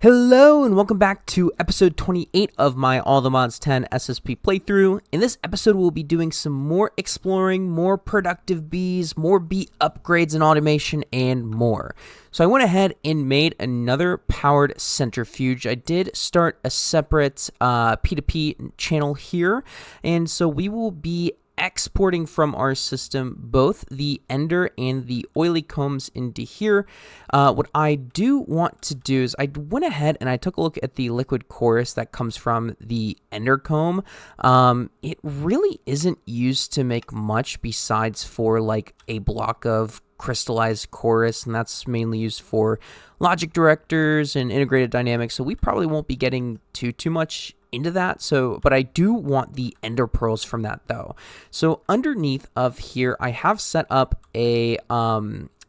Hello and welcome back to episode 28 of my AllTheMods10 SSP playthrough. In this episode, we'll be doing some more exploring, more productive bees, more bee upgrades and automation, and more. So I went ahead and made another powered centrifuge. I did start a separate P2P channel here, and so we will be exporting from our system both the ender and the oily combs into here. What I do want to do is I went ahead and I took a look at the liquid chorus that comes from the ender comb. It really isn't used to make much besides for like a block of crystallized chorus, and that's mainly used for logic directors and integrated dynamics, so we probably won't be getting too much into that. But I do want the ender pearls from that though. So underneath of here, I have set up a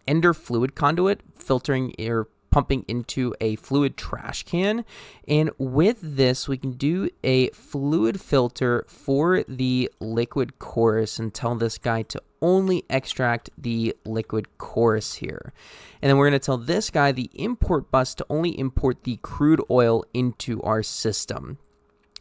ender fluid conduit filtering or pumping into a fluid trash can, and with this we can do a fluid filter for the liquid chorus and tell this guy to only extract the liquid chorus here. And then we're going to tell this guy, the import bus, to only import the crude oil into our system.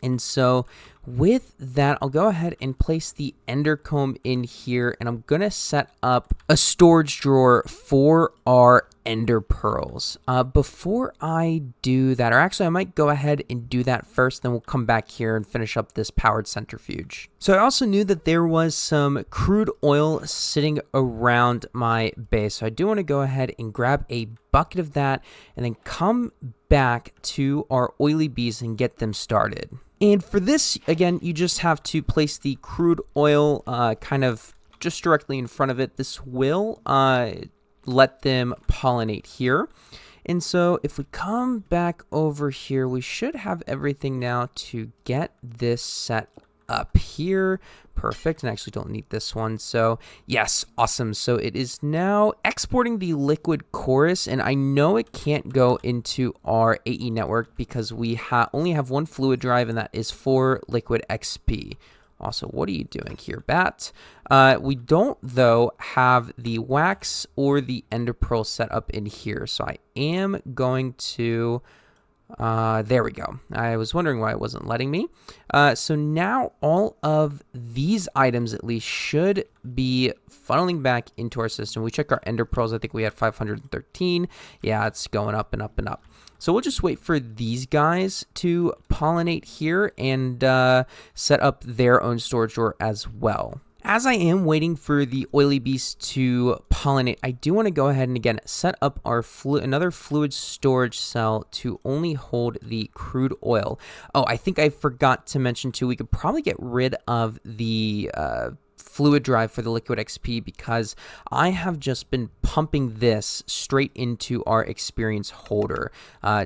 And so with that, I'll go ahead and place the ender comb in here, and I'm going to set up a storage drawer for our ender pearls. Before I do that, or actually I might go ahead and do that first, then we'll come back here and finish up this powered centrifuge. So I also knew that there was some crude oil sitting around my base, so I do want to go ahead and grab a bucket of that and then come back to our oily bees and get them started. And for this, again, you just have to place the crude oil kind of just directly in front of it. This will let them pollinate here. And so if we come back over here, we should have everything now to get this set up here. Perfect. And I actually don't need this one. So yes, awesome. So it is now exporting the liquid chorus, and I know it can't go into our AE network because we only have one fluid drive, and that is for liquid XP. Also, what are you doing here, Bat? We don't, though, have the wax or the ender pearl set up in here. So I am going to... there we go. I was wondering why it wasn't letting me. So now all of these items at least should be funneling back into our system. We check our ender pearls. I think we had 513. Yeah, it's going up and up and up. So we'll just wait for these guys to pollinate here and set up their own storage drawer as well. As I am waiting for the oily bees to pollinate, I do want to go ahead and again set up our another fluid storage cell to only hold the crude oil. Oh, I think I forgot to mention too, we could probably get rid of the fluid drive for the liquid XP because I have just been pumping this straight into our experience holder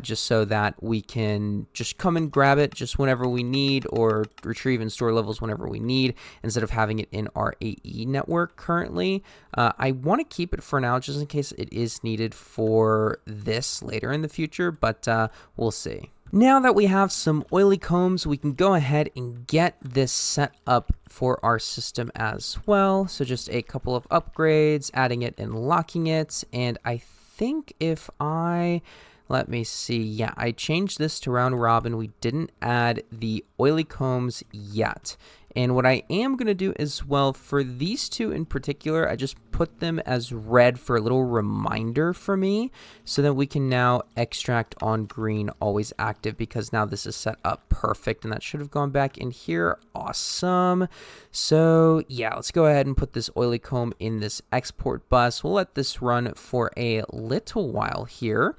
just so that we can just come and grab it just whenever we need, or retrieve and store levels whenever we need, instead of having it in our AE network currently. I want to keep it for now just in case it is needed for this later in the future, but we'll see. Now that we have some oily combs, we can go ahead and get this set up for our system as well. So just a couple of upgrades, adding it and locking it. And I think if let me see. Yeah, I changed this to round robin. We didn't add the oily combs yet. And what I am going to do as well for these two in particular, I just put them as red for a little reminder for me so that we can now extract on green always active, because now this is set up perfect and that should have gone back in here. Awesome. So yeah, let's go ahead and put this oily comb in this export bus. We'll let this run for a little while here.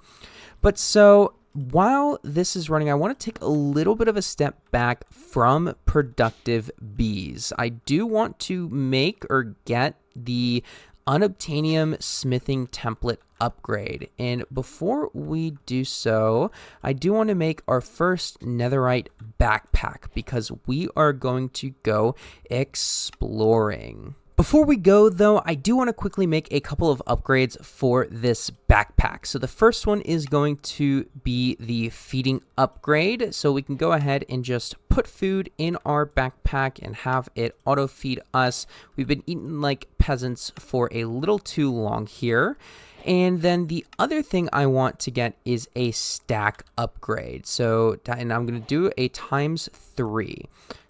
But so while this is running, I want to take a little bit of a step back from productive bees. I do want to make or get the Unobtanium Smithing Template Upgrade. And before we do so, I do want to make our first netherite backpack because we are going to go exploring. Before we go, though, I do want to quickly make a couple of upgrades for this backpack. So the first one is going to be the feeding upgrade. So we can go ahead and just put food in our backpack and have it auto feed us. We've been eating like peasants for a little too long here. And then the other thing I want to get is a stack upgrade. So, and I'm going to do a ×3.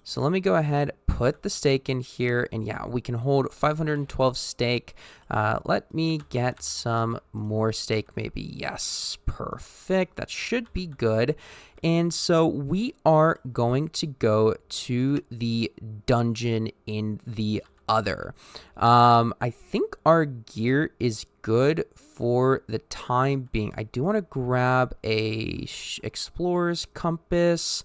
So let me go ahead, put the stake in here, and yeah, we can hold 512 stake. Let me get some more stake maybe. Yes, perfect. That should be good. And so we are going to go to the dungeon in the other. I think our gear is good for the time being. I do want to grab a explorer's compass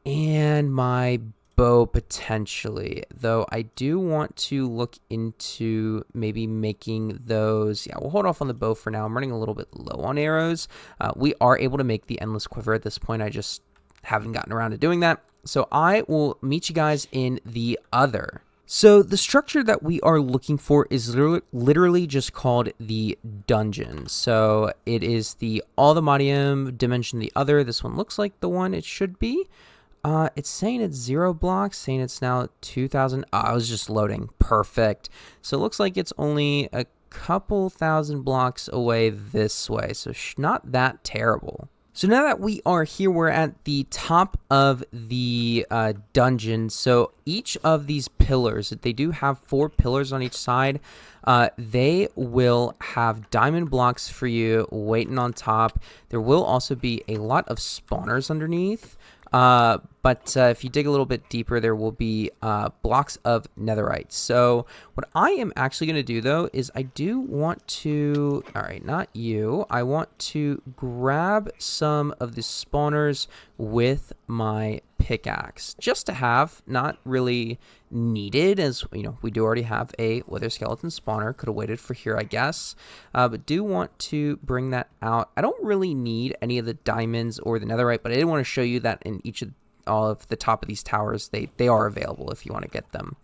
and my bow potentially, though I do want to look into maybe making those. Yeah, we'll hold off on the bow for now. I'm running a little bit low on arrows. We are able to make the Endless Quiver at this point. I just haven't gotten around to doing that. So I will meet you guys in the other. So the structure that we are looking for is literally just called the dungeon. So it is the AllTheModium dimension the other. This one looks like the one it should be. It's saying it's 0 blocks, saying it's now 2,000. Oh, I was just loading. Perfect. So it looks like it's only a couple thousand blocks away this way. So not that terrible. So now that we are here, we're at the top of the dungeon. So each of these pillars, they do have 4 pillars on each side. They will have diamond blocks for you waiting on top. There will also be a lot of spawners underneath. But if you dig a little bit deeper, there will be blocks of netherite. So what I am actually going to do, though, is I do want to, all right, not you. I want to grab some of the spawners with my pickaxe just to have, not really needed, as you know, we do already have a wither skeleton spawner. Could have waited for here, I guess, but do want to bring that out. I don't really need any of the diamonds or the netherite, but I did want to show you that in each of all of the top of these towers, they are available if you want to get them.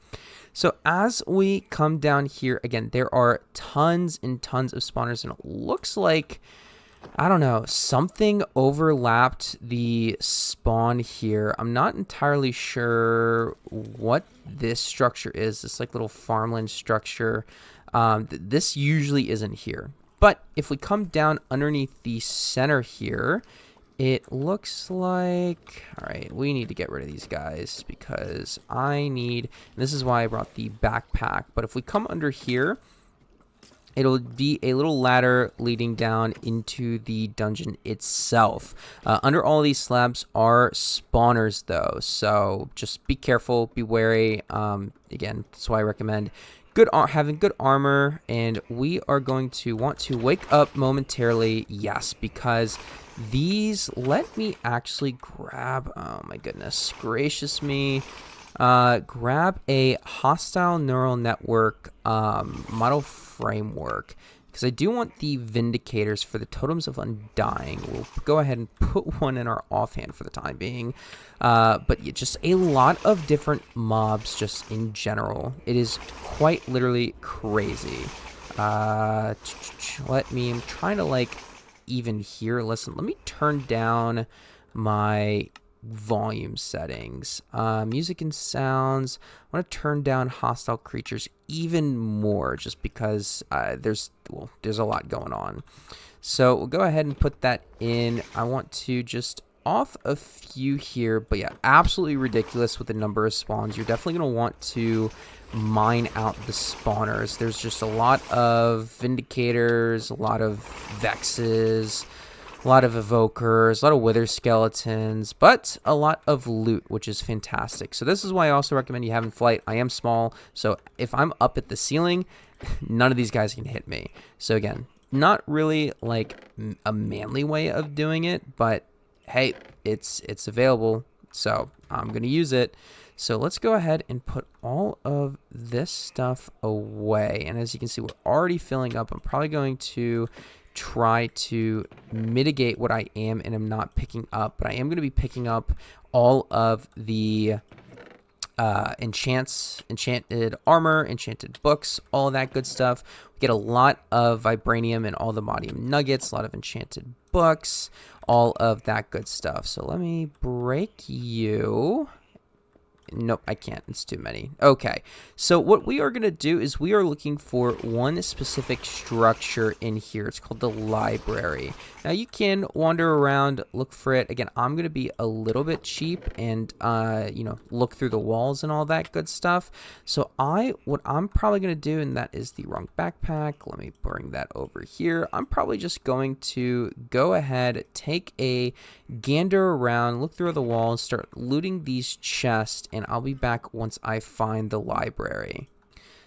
So as we come down here, again, there are tons and tons of spawners, and it looks like, I don't know, something overlapped the spawn here. I'm not entirely sure what this structure is. This like little farmland structure. This usually isn't here. But if we come down underneath the center here, it looks like, all right, we need to get rid of these guys because I need, and this is why I brought the backpack. But if we come under here, it'll be a little ladder leading down into the dungeon itself. Under all these slabs are spawners, though, so just be careful, be wary. Again, that's why I recommend having good armor, and we are going to want to wake up momentarily. Yes, because these, let me actually grab, oh my goodness gracious me, grab a hostile neural network model framework, because I do want the vindicators for the totems of undying. We'll go ahead and put one in our offhand for the time being, but yeah, just a lot of different mobs just in general. It is quite literally crazy. I'm trying to like even here. Listen, let me turn down my volume settings. Music and sounds, I want to turn down hostile creatures even more, just because there's a lot going on. So we'll go ahead and put that in. I want to just off a few here, but yeah, absolutely ridiculous with the number of spawns. You're definitely going to want to mine out the spawners. There's just a lot of vindicators, a lot of vexes, a lot of evokers, a lot of wither skeletons, but a lot of loot, which is fantastic. So this is why I also recommend you having flight. I am small, so if I'm up at the ceiling, none of these guys can hit me. So again, not really like a manly way of doing it, but hey, it's available, so I'm going to use it. So let's go ahead and put all of this stuff away. And as you can see, we're already filling up. I'm probably going to try to mitigate what I am and am not picking up, but I am going to be picking up all of the enchanted armor, enchanted books, all of that good stuff. We get a lot of Vibranium and AllTheModium nuggets, a lot of enchanted books, all of that good stuff. So let me break you. Nope, I can't. It's too many. Okay, so what we are going to do is we are looking for one specific structure in here. It's called the library. Now, you can wander around, look for it. Again, I'm going to be a little bit cheap and, look through the walls and all that good stuff. So what I'm probably going to do, and that is the wrong backpack. Let me bring that over here. I'm probably just going to go ahead, take a gander around, look through the walls, start looting these chests, and I'll be back once I find the library.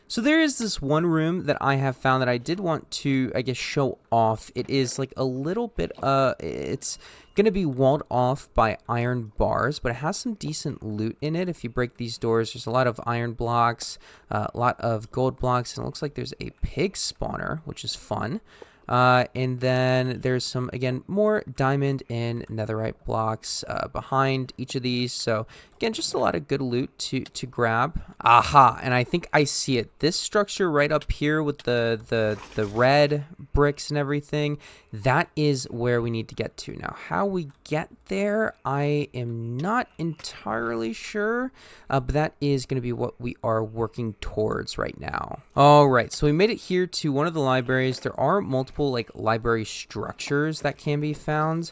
So there is this one room that I have found that I did want to, I guess, show off. It is like a little bit, it's going to be walled off by iron bars, but it has some decent loot in it. If you break these doors, there's a lot of iron blocks, a lot of gold blocks, and it looks like there's a pig spawner, which is fun. And then there's some, again, more diamond and netherite blocks behind each of these. So, again, just a lot of good loot to grab. Aha, and I think I see it. This structure right up here with the red bricks and everything, that is where we need to get to. Now, how we get there, I am not entirely sure, but that is going to be what we are working towards right now. All right, so we made it here to one of the libraries. There are multiple like library structures that can be found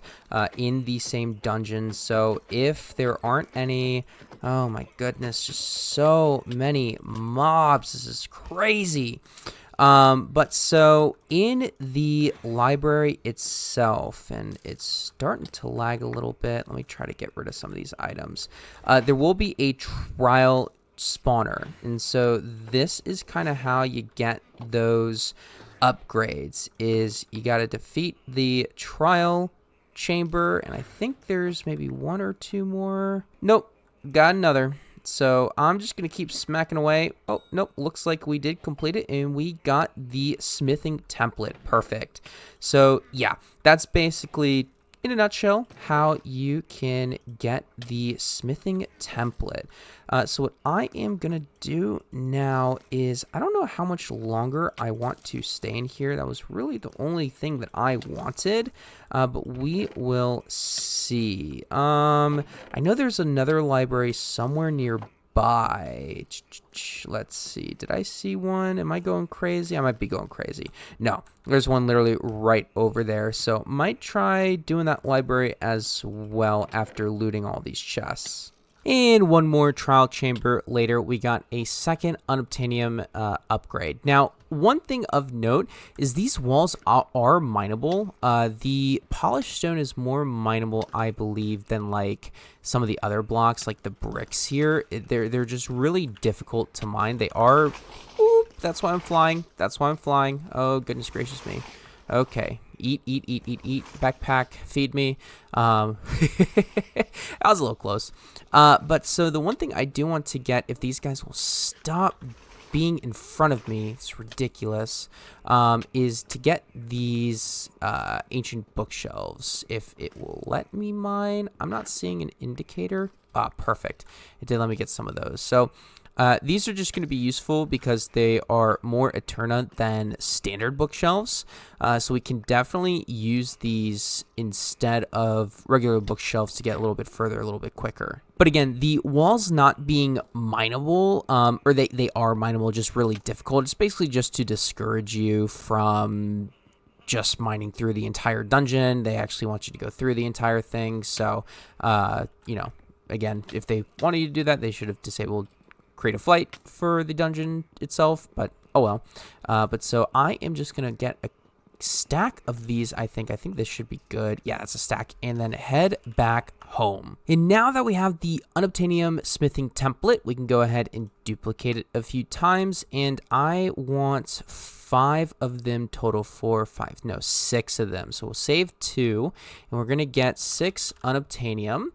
in the same dungeon. So if there aren't any, oh my goodness, just so many mobs. This is crazy. But so in the library itself, and it's starting to lag a little bit. Let me try to get rid of some of these items. There will be a trial spawner, and so this is kind of how you get those upgrades. Is you got to defeat the trial chamber, and I think there's maybe one or two more. Nope, got another. So I'm just going to keep smacking away. Oh, nope. Looks like we did complete it, and we got the smithing template. Perfect. So, yeah, that's basically, in a nutshell, how you can get the smithing template. So what I am going to do now is, I don't know how much longer I want to stay in here. That was really the only thing that I wanted, but we will see. I know there's another library somewhere nearby. Let's see. Did I see one? Am I going crazy? I might be going crazy. No, there's one literally right over there. So might try doing that library as well after looting all these chests. And one more trial chamber later, we got a second Unobtanium upgrade. Now, one thing of note is these walls are mineable. The polished stone is more mineable, I believe, than like some of the other blocks, like the bricks here. They're just really difficult to mine. They are. Oop, that's why I'm flying. That's why I'm flying. Oh, goodness gracious me. Okay. Eat. Backpack, feed me. I was a little close. But so the one thing I do want to get, if these guys will stop being in front of me, it's ridiculous, is to get these ancient bookshelves. If it will let me mine. I'm not seeing an indicator. Perfect. It did let me get some of those. So these are just going to be useful because they are more Eterna than standard bookshelves. So we can definitely use these instead of regular bookshelves to get a little bit further, a little bit quicker. But again, the walls not being mineable, or they are mineable, just really difficult. It's basically just to discourage you from just mining through the entire dungeon. They actually want you to go through the entire thing. So, again, if they wanted you to do that, they should have disabled create a flight for the dungeon itself, but oh well. But so I am just gonna get a stack of these. I think this should be good. Yeah, it's a stack, and then head back home. And now that we have the Unobtanium Smithing Template, we can go ahead and duplicate it a few times, and I want 5 of them total. 6 of them. So we'll save 2, and we're gonna get 6 Unobtanium.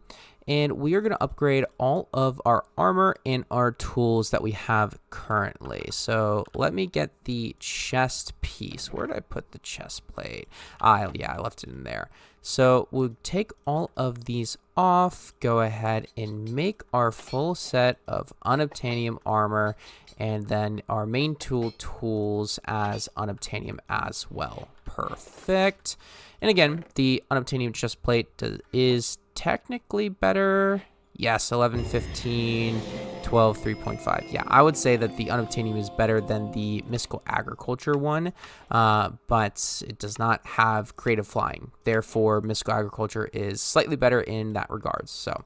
And we are going to upgrade all of our armor and our tools that we have currently. So let me get the chest piece. Where did I put the chest plate? Yeah, I left it in there. So we'll take all of these off, go ahead and make our full set of Unobtanium armor, and then our main tools as Unobtanium as well. Perfect. And again, the Unobtanium chest plate is technically better. Yes, 11, 15, 12, 3.5. Yeah, I would say that the Unobtanium is better than the Mystical Agriculture one, but it does not have creative flying. Therefore, Mystical Agriculture is slightly better in that regards. So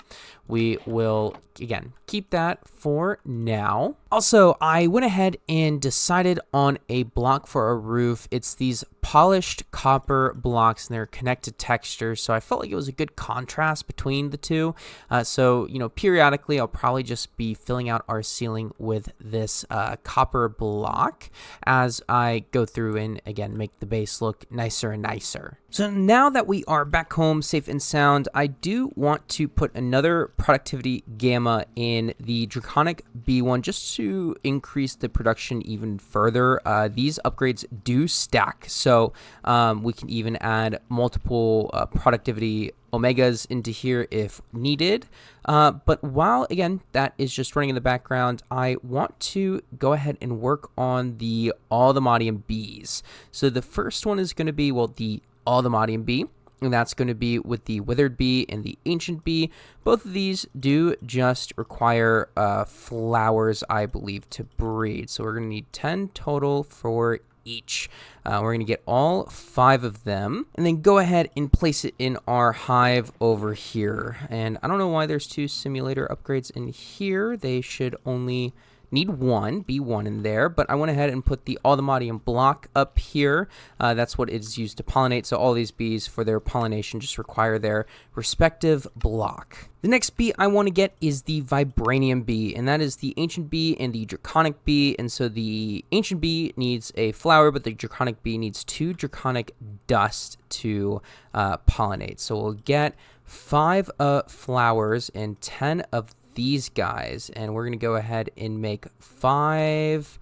we will, again, keep that for now. Also, I went ahead and decided on a block for a roof. It's these polished copper blocks, and they're connected textures, so I felt like it was a good contrast between the two. So, periodically I'll probably just be filling out our ceiling with this copper block as I go through and, again, make the base look nicer and nicer. So now that we are back home safe and sound, I do want to put another productivity gamma in the Draconic Bee one just to increase the production even further. These upgrades do stack, so we can even add multiple productivity omegas into here if needed. But while, again, that is just running in the background, I want to go ahead and work on the AllTheModium Bees. So the first one is going to be, well, the AllTheModium Bee, and that's going to be with the Withered Bee and the Ancient Bee. Both of these do just require flowers, I believe, to breed. So we're going to need 10 total for each. We're going to get all 5 of them and then go ahead and place it in our hive over here. And I don't know why there's 2 simulator upgrades in here. They should only need one, B1 in there, but I went ahead and put the AllTheModium block up here. That's what it is used to pollinate, so all these bees for their pollination just require their respective block. The next bee I want to get is the Vibranium Bee, and that is the Ancient Bee and the Draconic Bee, and so the Ancient Bee needs a flower, but the Draconic Bee needs 2 Draconic dust to pollinate. So we'll get 5 flowers and 10 of these guys, and we're going to go ahead and make 5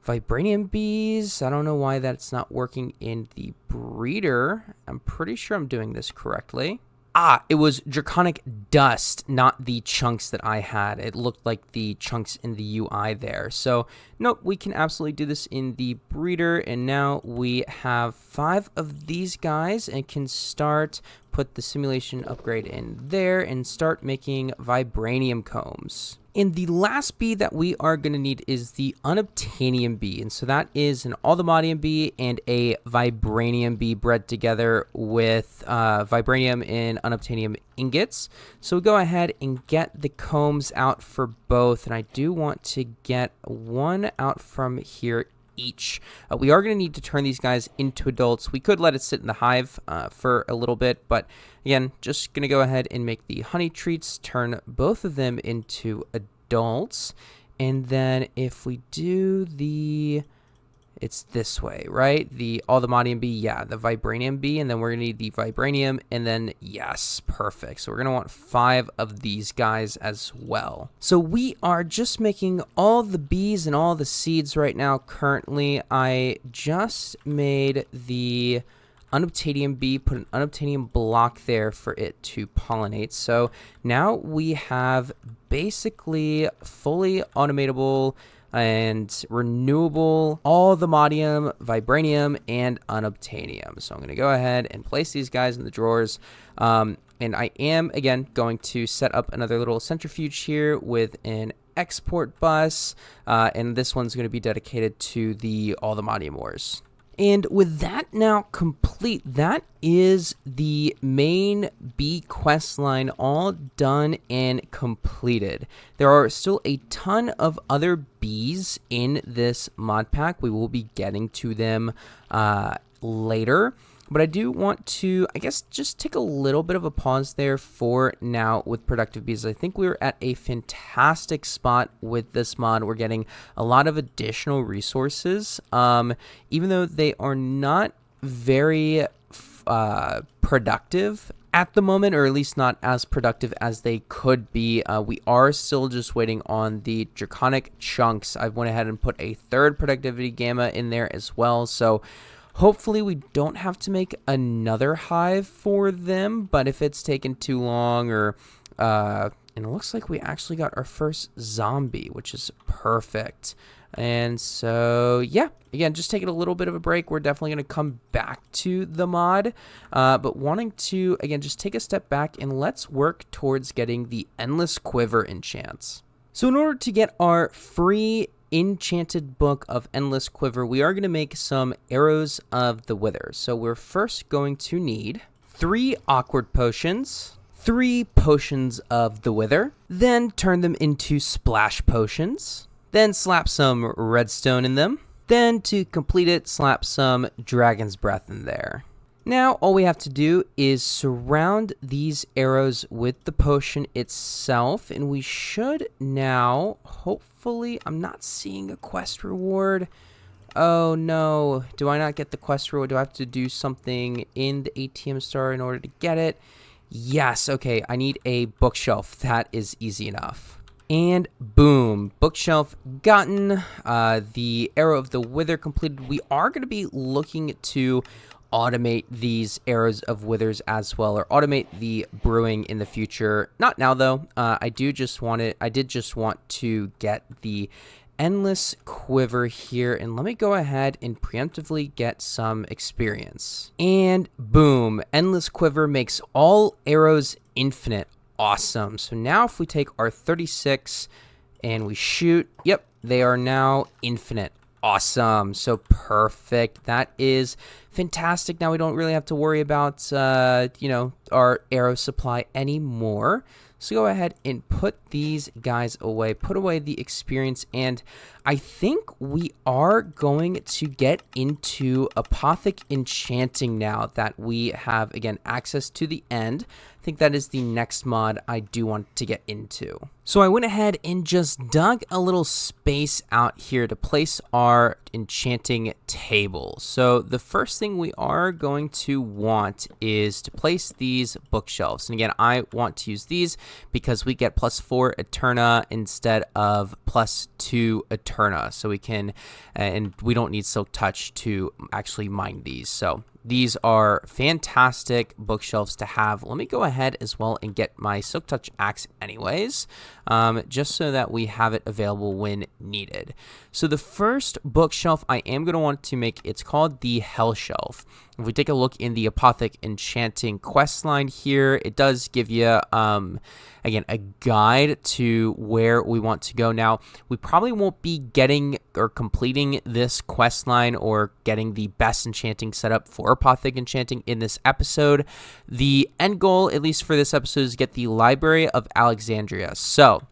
Vibranium Bees. I don't know why that's not working in the breeder. I'm pretty sure I'm doing this correctly. It was Draconic Dust, not the chunks that I had. It looked like the chunks in the UI there. So, nope, we can absolutely do this in the breeder. And now we have 5 of these guys and can put the simulation upgrade in there and start making Vibranium combs. And the last bee that we are going to need is the Unobtanium Bee. And so that is an AllTheModium Bee and a Vibranium Bee bred together with Vibranium and Unobtanium ingots. So we'll go ahead and get the combs out for both. And I do want to get one out from here each. We are going to need to turn these guys into adults. We could let it sit in the hive for a little bit, but again, just going to go ahead and make the honey treats, turn both of them into adults, and then if we do it's this way, right? The AllTheModium Bee, yeah, the Vibranium Bee, and then we're going to need the Vibranium, and then, yes, perfect. So we're going to want 5 of these guys as well. So we are just making all the bees and all the seeds right now currently. I just made the Unobtanium Bee, put an Unobtanium block there for it to pollinate. So now we have basically fully automatable and renewable AllTheModium, Vibranium, and Unobtanium. So I'm going to go ahead and place these guys in the drawers. And I am, again, going to set up another little centrifuge here with an export bus. And this one's going to be dedicated to the AllTheModium ores. And with that now complete, that is the main bee quest line all done and completed. There are still a ton of other bees in this mod pack. We will be getting to them later. But I do want to, I guess, just take a little bit of a pause there for now with productive bees. I think we're at a fantastic spot with this mod. We're getting a lot of additional resources, even though they are not very productive at the moment, or at least not as productive as they could be. We are still just waiting on the Draconic chunks. I went ahead and put a 3rd productivity gamma in there as well, so hopefully we don't have to make another hive for them, but if it's taken too long or and it looks like we actually got our first zombie, which is perfect. And so, yeah, again, just taking a little bit of a break. We're definitely going to come back to the mod, but wanting to, again, just take a step back and let's work towards getting the Endless Quiver enchants. So in order to get our free enchanted book of Endless Quiver, we are going to make some Arrows of the Wither. So we're first going to need 3 awkward potions, 3 potions of the Wither, then turn them into splash potions, then slap some redstone in them, then to complete it, slap some dragon's breath in there. Now, all we have to do is surround these arrows with the potion itself, and we should now, hopefully, I'm not seeing a quest reward. Oh no, do I not get the quest reward? Do I have to do something in the ATM store in order to get it? Yes, okay, I need a bookshelf. That is easy enough. And boom, bookshelf gotten, the Arrow of the Wither completed. We are going to be looking to automate these Arrows of Withers as well, or automate the brewing in the future. Not now though. I did just want to get the Endless Quiver here, and let me go ahead and preemptively get some experience. And boom, Endless Quiver makes all arrows infinite. Awesome. So now if we take our 36 and we shoot, yep, they are now infinite. Awesome. So perfect. That is fantastic. Now we don't really have to worry about, our arrow supply anymore. So go ahead and put these guys away, put away the experience, and I think we are going to get into Apothic Enchanting now that we have, again, access to the end. I think that is the next mod I do want to get into. So I went ahead and just dug a little space out here to place our enchanting table. So the first thing we are going to want is to place these bookshelves. And again, I want to use these because we get +4 Eterna instead of +2 Eterna. So we can, and we don't need Silk Touch to actually mine these. So these are fantastic bookshelves to have. Let me go ahead as well and get my Silk Touch axe anyways, just so that we have it available when needed. So the first bookshelf I am going to want to make, it's called the Hell Shelf. If we take a look in the Apothic Enchanting questline here, it does give you, again, a guide to where we want to go. Now, we probably won't be getting or completing this questline or getting the best enchanting setup for Apothic Enchanting in this episode. The end goal, at least for this episode, is get the Library of Alexandria. So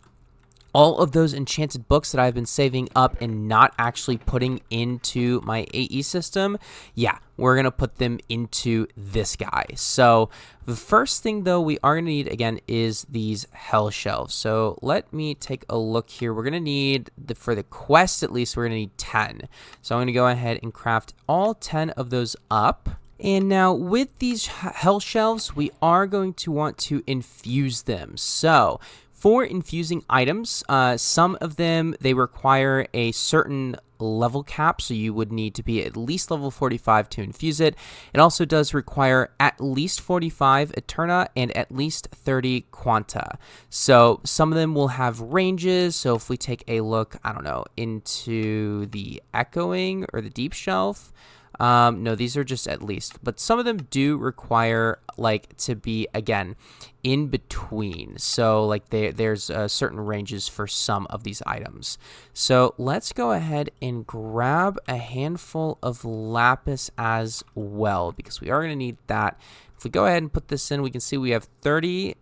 all of those enchanted books that I've been saving up and not actually putting into my AE system, yeah, we're going to put them into this guy. So the first thing, though, we are going to need, again, is these Hell Shelves. So let me take a look here. We're going to need, for the quest at least, we're going to need 10. So I'm going to go ahead and craft all 10 of those up. And now with these Hell Shelves, we are going to want to infuse them. So for infusing items, some of them, they require a certain level cap, so you would need to be at least level 45 to infuse it. It also does require at least 45 Eterna and at least 30 Quanta. So some of them will have ranges, so if we take a look, I don't know, into the Echoing or the Deep Shelf, no, these are just at least, but some of them do require like to be, again, in between. So like there's certain ranges for some of these items. So let's go ahead and grab a handful of lapis as well, because we are going to need that. If we go ahead and put this in, we can see we have 30,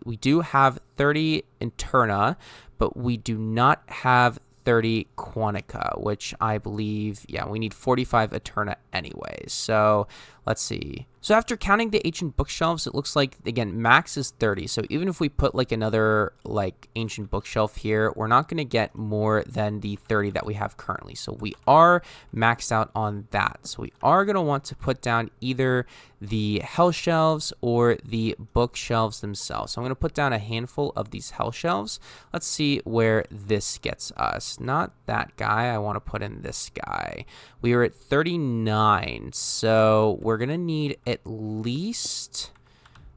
we do have 30 Eterna, but we do not have 30 Quantica, which I believe, yeah, we need 45 Eterna anyways. So let's see. So after counting the ancient bookshelves, it looks like, again, max is 30. So even if we put like another like ancient bookshelf here, we're not going to get more than the 30 that we have currently. So we are maxed out on that. So we are going to want to put down either the Hell Shelves or the bookshelves themselves. So I'm going to put down a handful of these Hell Shelves. Let's see where this gets us. Not that guy. I want to put in this guy. We are at 39. So we're going to need at least,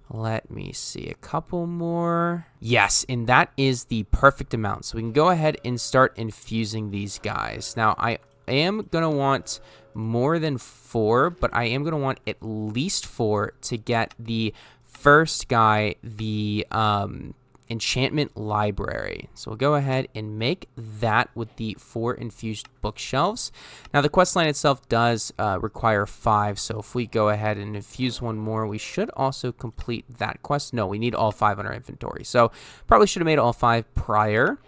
Let me see, a couple more. Yes, and that is the perfect amount. So we can go ahead and start infusing these guys. Now, I am going to want more than 4, but I am going to want at least 4 to get the first guy, the enchantment library. So we'll go ahead and make that with the 4 infused bookshelves. Now the quest line itself does require 5, so if we go ahead and infuse one more, we should also complete that quest. No, we need all 5 on our inventory, so probably should have made all 5 prior.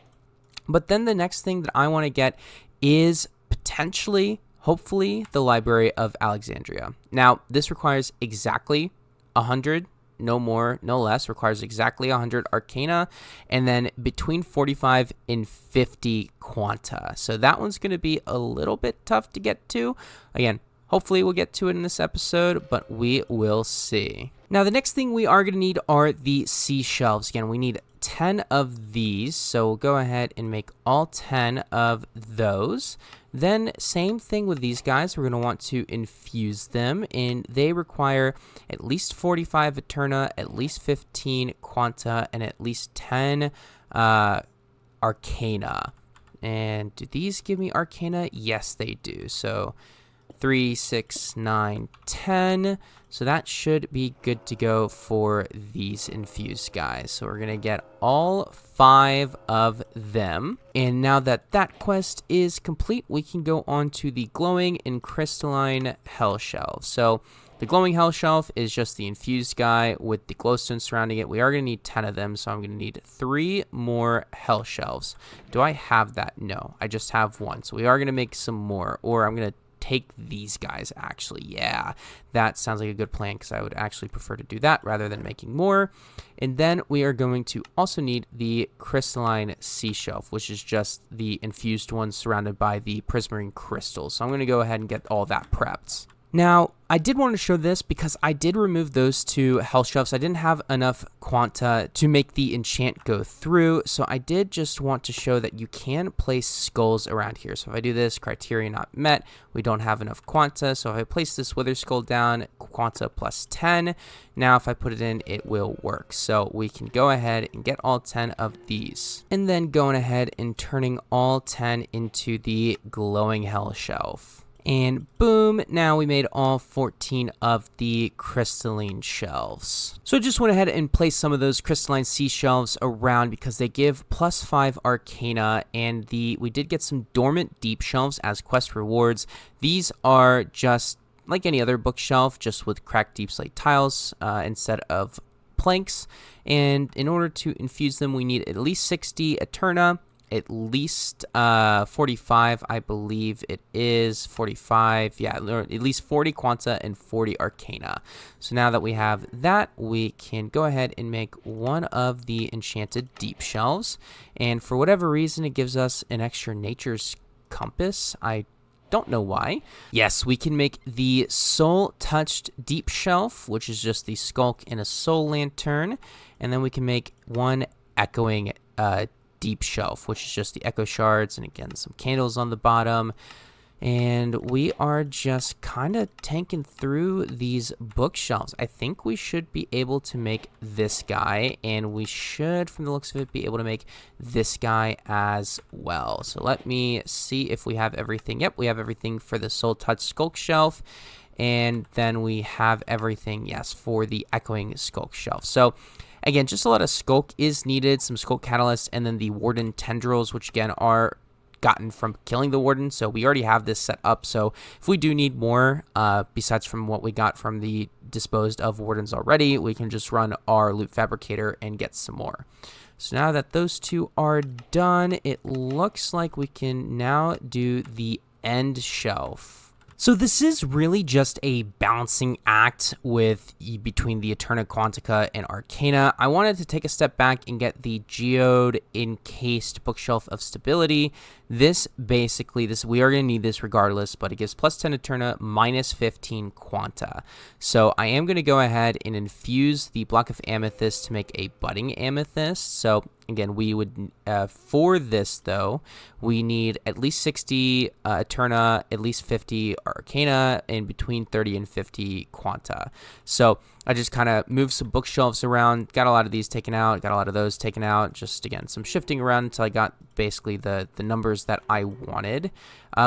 But then the next thing that I want to get is potentially, hopefully, the Library of Alexandria. Now this requires exactly 100, no more, no less, requires exactly 100 arcana, and then between 45 and 50 quanta. So that one's going to be a little bit tough to get to. Again, hopefully we'll get to it in this episode, but we will see. Now the next thing we are going to need are the seashelves. Again, we need 10 of these, so we'll go ahead and make all 10 of those. Then same thing with these guys, we're going to want to infuse them, and they require at least 45 Eterna, at least 15 Quanta, and at least 10 Arcana. And do these give me Arcana? Yes, they do. So 3, 6, 9, 10. So that should be good to go for these infused guys. So we're going to get all 5 of them. And now that that quest is complete, we can go on to the glowing and crystalline hell shelf. So the glowing hell shelf is just the infused guy with the glowstone surrounding it. We are going to need 10 of them, so I'm going to need 3 more hell shelves. Do I have that? No, I just have 1. So we are going to make some more, or I'm going to take these guys, actually. Yeah, that sounds like a good plan, because I would actually prefer to do that rather than making more. And then we are going to also need the crystalline sea shelf, which is just the infused one surrounded by the prismarine crystals. So I'm going to go ahead and get all that prepped. Now, I did want to show this because I did remove those 2 hell shelves. I didn't have enough quanta to make the enchant go through, so I did just want to show that you can place skulls around here. So if I do this, criteria not met, we don't have enough quanta. So if I place this wither skull down, quanta plus 10, now if I put it in, it will work. So we can go ahead and get all 10 of these. And then going ahead and turning all 10 into the glowing hell shelf. And boom, now we made all 14 of the crystalline shelves. So I just went ahead and placed some of those crystalline sea shelves around because they give +5 arcana, and we did get some dormant deep shelves as quest rewards. These are just like any other bookshelf, just with cracked deep slate tiles instead of planks. And in order to infuse them, we need at least 60 Eterna, at least 45, I believe it is 45, yeah, or at least 40 quanta and 40 arcana. So now that we have that, we can go ahead and make one of the enchanted deep shelves, and for whatever reason it gives us an extra nature's compass. I don't know why. Yes, we can make the soul touched deep shelf, which is just the skulk and a soul lantern, and then we can make one echoing deep shelf, which is just the echo shards and again some candles on the bottom. And we are just kind of tanking through these bookshelves. I think we should be able to make this guy, and we should, from the looks of it, be able to make this guy as well. So let me see if we have everything. Yep, we have everything for the soul touch skulk shelf, and then we have everything, yes, for the echoing skulk shelf. So again, just a lot of skulk is needed, some skulk catalyst, and then the warden tendrils, which again are gotten from killing the warden. So we already have this set up. So if we do need more, besides from what we got from the disposed of wardens already, we can just run our loot fabricator and get some more. So now that those 2 are done, it looks like we can now do the end shelf. So this is really just a balancing act between the Eterna Quantica and Arcana. I wanted to take a step back and get the geode encased bookshelf of stability. This basically, we are going to need this regardless, but it gives +10 Eterna, -15 Quanta. So I am going to go ahead and infuse the block of amethyst to make a budding amethyst. So again, we would, for this though, we need at least 60 Eterna, at least 50 arcana and between 30 and 50 quanta. So I just kind of moved some bookshelves around, got a lot of these taken out, got a lot of those taken out, just again some shifting around until I got basically the numbers that I wanted.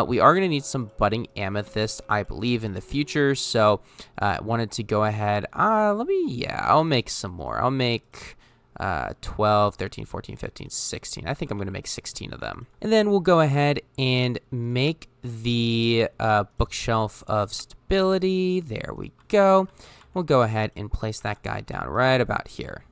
We are going to need some budding amethyst, I believe, in the future, so I wanted to go ahead. I'll make some more. I'll make 12, 13, 14, 15, 16. I think I'm going to make 16 of them. And then we'll go ahead and make the bookshelf of stability. There we go. We'll go ahead and place that guy down right about here.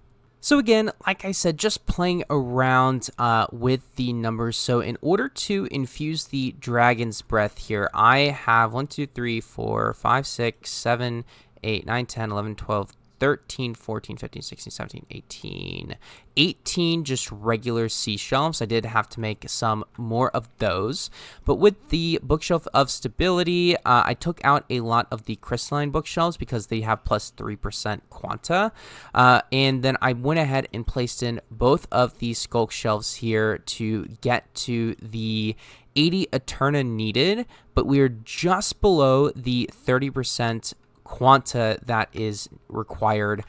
So again, like I said, just playing around with the numbers. So in order to infuse the dragon's breath here, I have 1, 2, 3, 4, 5, 6, 7, 8, 9, 10, 11, 12, 13, 14, 15, 16, 17, 18 just regular sea shelves. I did have to make some more of those. But with the bookshelf of stability, I took out a lot of the crystalline bookshelves because they have plus 3% quanta. And then I went ahead and placed in both of these skulk shelves here to get to the 80 Eterna needed, but we are just below the 30% quanta that is required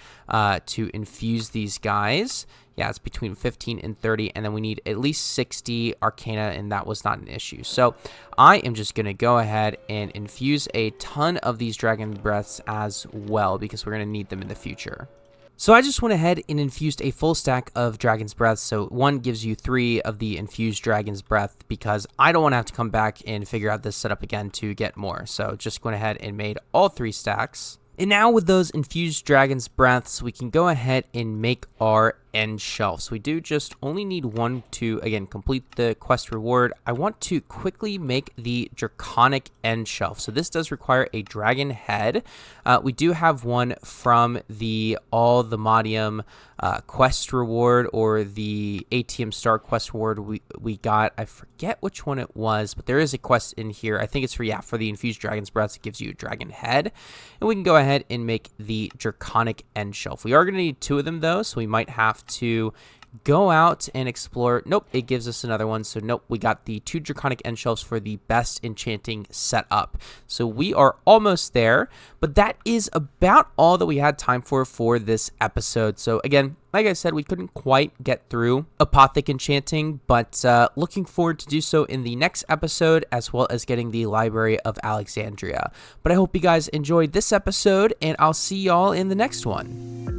to infuse these guys. Yeah, it's between 15 and 30, and then we need at least 60 arcana, and that was not an issue. So I am just going to go ahead and infuse a ton of these dragon breaths as well, because we're going to need them in the future. So I just went ahead and infused a full stack of Dragon's Breath. So one gives you 3 of the infused Dragon's Breath because I don't want to have to come back and figure out this setup again to get more. So just went ahead and made all 3 stacks. And now with those infused Dragon's Breaths, we can go ahead and make our end shelf. So we do just only need 1 to, again, complete the quest reward. I want to quickly make the Draconic end shelf. So this does require a dragon head. We do have one from the AllTheModium quest reward, or the ATM star quest reward we got. I forget which one it was, but there is a quest in here. I think it's for the infused Dragon's Breath. It gives you a dragon head. And we can go ahead and make the Draconic end shelf. We are going to need 2 of them though, so we might have to go out and explore. Nope, it gives us another one. So nope, we got the 2 Draconic end shelves for the best enchanting setup. So we are almost there, but that is about all that we had time for this episode. So again, like I said, we couldn't quite get through Apothic Enchanting, but looking forward to do so in the next episode, as well as getting the Library of Alexandria. But I hope you guys enjoyed this episode, and I'll see y'all in the next one.